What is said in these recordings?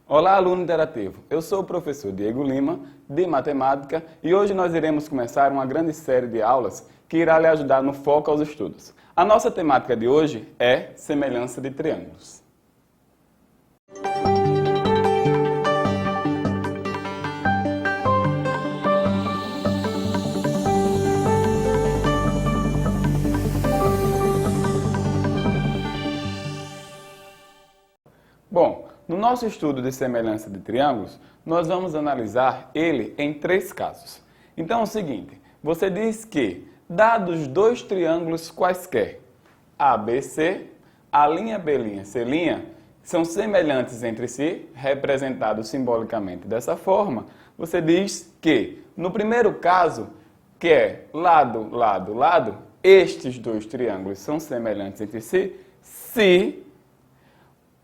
Olá, aluno interativo. Eu sou o professor Diego Lima, de Matemática, e hoje nós iremos começar uma grande série de aulas que irá lhe ajudar no foco aos estudos. A nossa temática de hoje é semelhança de triângulos. Bom, no nosso estudo de semelhança de triângulos, nós vamos analisar ele em três casos. Então é o seguinte, você diz que, dados dois triângulos quaisquer, ABC, a linha B', C', são semelhantes entre si, representados simbolicamente dessa forma, você diz que, no primeiro caso, que é lado, lado, lado, estes dois triângulos são semelhantes entre si, se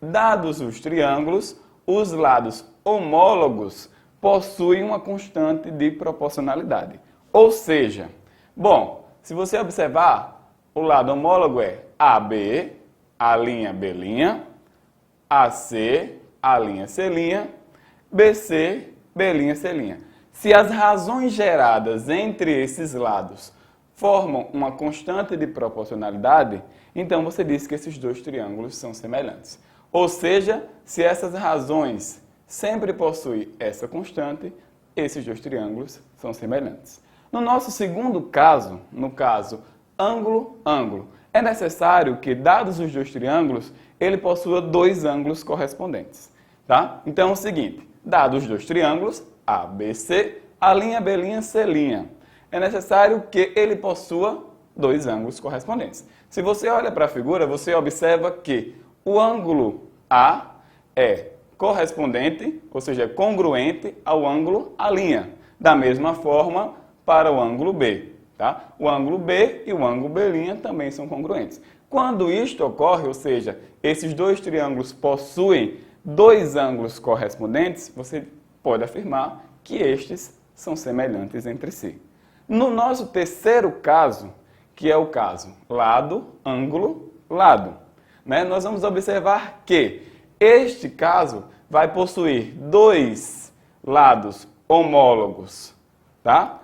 dados os triângulos, os lados homólogos possuem uma constante de proporcionalidade. Ou seja, bom, se você observar, o lado homólogo é AB, a linha B', AC, a linha C', BC, B', C'. Se as razões geradas entre esses lados formam uma constante de proporcionalidade, então você diz que esses dois triângulos são semelhantes. Ou seja, se essas razões sempre possuem essa constante, esses dois triângulos são semelhantes. No nosso segundo caso, no caso ângulo, ângulo, é necessário que, dados os dois triângulos, ele possua dois ângulos correspondentes. Tá? Então é o seguinte, dados os dois triângulos, ABC, a linha B', C', é necessário que ele possua dois ângulos correspondentes. Se você olha para a figura, você observa que o ângulo A é correspondente, ou seja, congruente ao ângulo A'. Da mesma forma, para o ângulo B. Tá? O ângulo B e o ângulo B' também são congruentes. Quando isto ocorre, ou seja, esses dois triângulos possuem dois ângulos correspondentes, você pode afirmar que estes são semelhantes entre si. No nosso terceiro caso, que é o caso lado, ângulo, lado, nós vamos observar que este caso vai possuir dois lados homólogos, tá?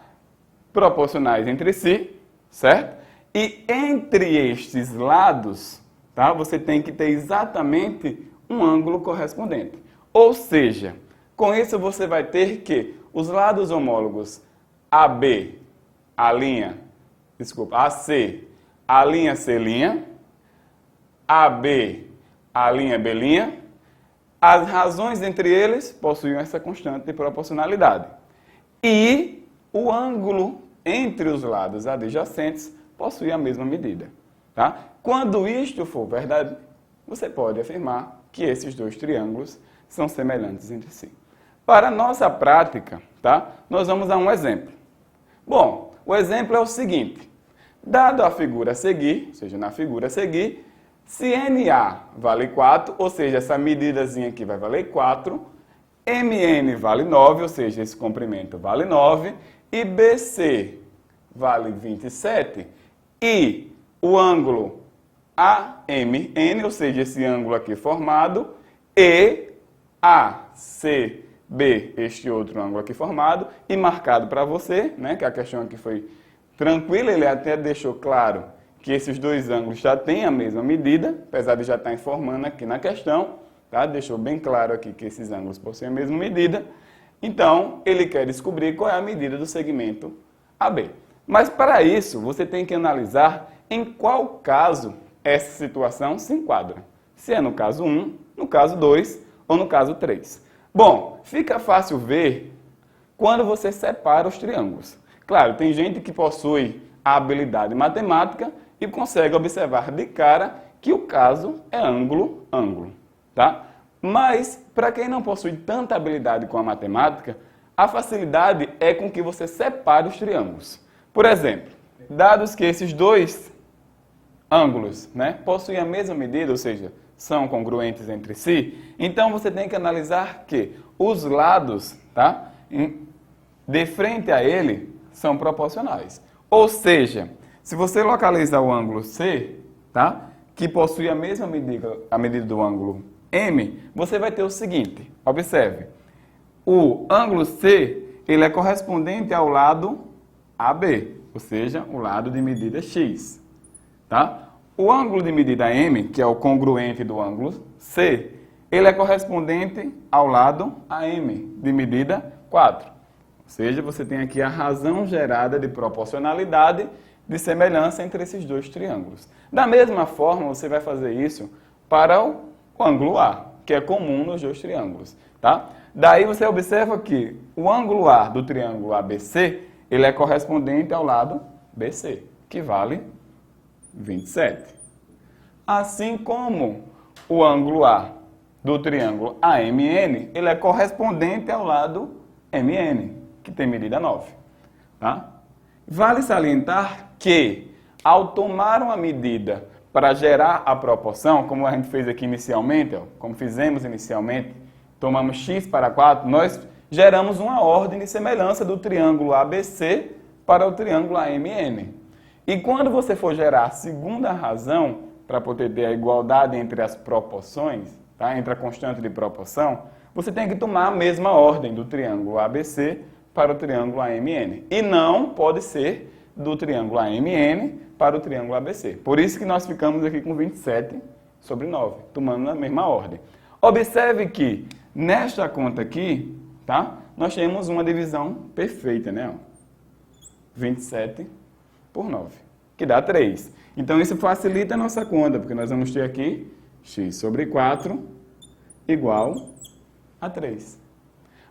Proporcionais entre si, certo? E entre estes lados, tá? Você tem que ter exatamente um ângulo correspondente. Ou seja, com isso você vai ter que os lados homólogos AC, a linha C', AB, a linha B', as razões entre eles possuem essa constante de proporcionalidade. E o ângulo entre os lados adjacentes possui a mesma medida. Tá? Quando isto for verdade, você pode afirmar que esses dois triângulos são semelhantes entre si. Para a nossa prática, tá? Nós vamos a um exemplo. Bom, o exemplo é o seguinte. Dado a figura a seguir, ou seja, na figura a seguir, se NA vale 4, ou seja, essa medidazinha aqui vai valer 4, MN vale 9, ou seja, esse comprimento vale 9, e BC vale 27, e o ângulo AMN, ou seja, esse ângulo aqui formado, e ACB, este outro ângulo aqui formado, e marcado para você, que a questão aqui foi tranquila, ele até deixou claro que esses dois ângulos já têm a mesma medida, apesar de já estar informando aqui na questão, tá? Deixou bem claro aqui que esses ângulos possuem a mesma medida. Então, ele quer descobrir qual é a medida do segmento AB. Mas para isso, você tem que analisar em qual caso essa situação se enquadra. Se é no caso 1, no caso 2 ou no caso 3. Bom, fica fácil ver quando você separa os triângulos. Claro, tem gente que possui a habilidade matemática e consegue observar de cara que o caso é ângulo, ângulo. Tá? Mas, para quem não possui tanta habilidade com a matemática, a facilidade é com que você separe os triângulos. Por exemplo, dados que esses dois ângulos possuem a mesma medida, ou seja, são congruentes entre si, então você tem que analisar que os lados, tá, de frente a ele são proporcionais. Ou seja, se você localizar o ângulo C, tá, que possui a mesma medida do ângulo M, você vai ter o seguinte, observe, o ângulo C, ele é correspondente ao lado AB, ou seja, o lado de medida X, tá? O ângulo de medida M, que é o congruente do ângulo C, ele é correspondente ao lado AM, de medida 4. Ou seja, você tem aqui a razão gerada de proporcionalidade de semelhança entre esses dois triângulos. Da mesma forma, você vai fazer isso para o ângulo A, que é comum nos dois triângulos, tá? Daí você observa que o ângulo A do triângulo ABC, ele é correspondente ao lado BC, que vale 27. Assim como o ângulo A do triângulo AMN, ele é correspondente ao lado MN, que tem medida 9. Tá? Vale salientar que, ao tomar uma medida para gerar a proporção, como a gente fez aqui inicialmente, como fizemos inicialmente, tomamos x para 4, nós geramos uma ordem de semelhança do triângulo ABC para o triângulo AMN. E quando você for gerar a segunda razão, para poder ter a igualdade entre as proporções, tá? Entre a constante de proporção, você tem que tomar a mesma ordem do triângulo ABC para o triângulo AMN. E não pode ser do triângulo AMN para o triângulo ABC. Por isso que nós ficamos aqui com 27 sobre 9, tomando a mesma ordem. Observe que nesta conta aqui, tá? Nós temos uma divisão perfeita, né? 27 por 9, que dá 3. Então isso facilita a nossa conta, porque nós vamos ter aqui x sobre 4 igual a 3.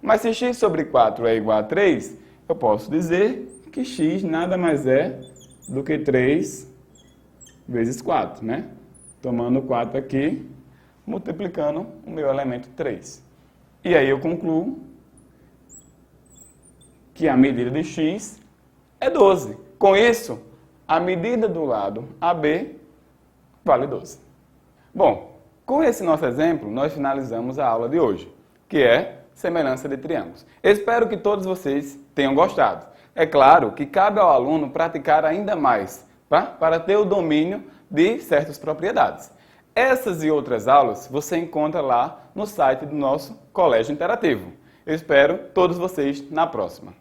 Mas se x sobre 4 é igual a 3, eu posso dizer que x nada mais é do que 3 vezes 4, né? Tomando 4 aqui, multiplicando o meu elemento 3. E aí eu concluo que a medida de x é 12. Com isso, a medida do lado AB vale 12. Bom, com esse nosso exemplo, nós finalizamos a aula de hoje, que é semelhança de triângulos. Espero que todos vocês tenham gostado. É claro que cabe ao aluno praticar ainda mais, tá? Para ter o domínio de certas propriedades. Essas e outras aulas você encontra lá no site do nosso Colégio Interativo. Eu espero todos vocês na próxima.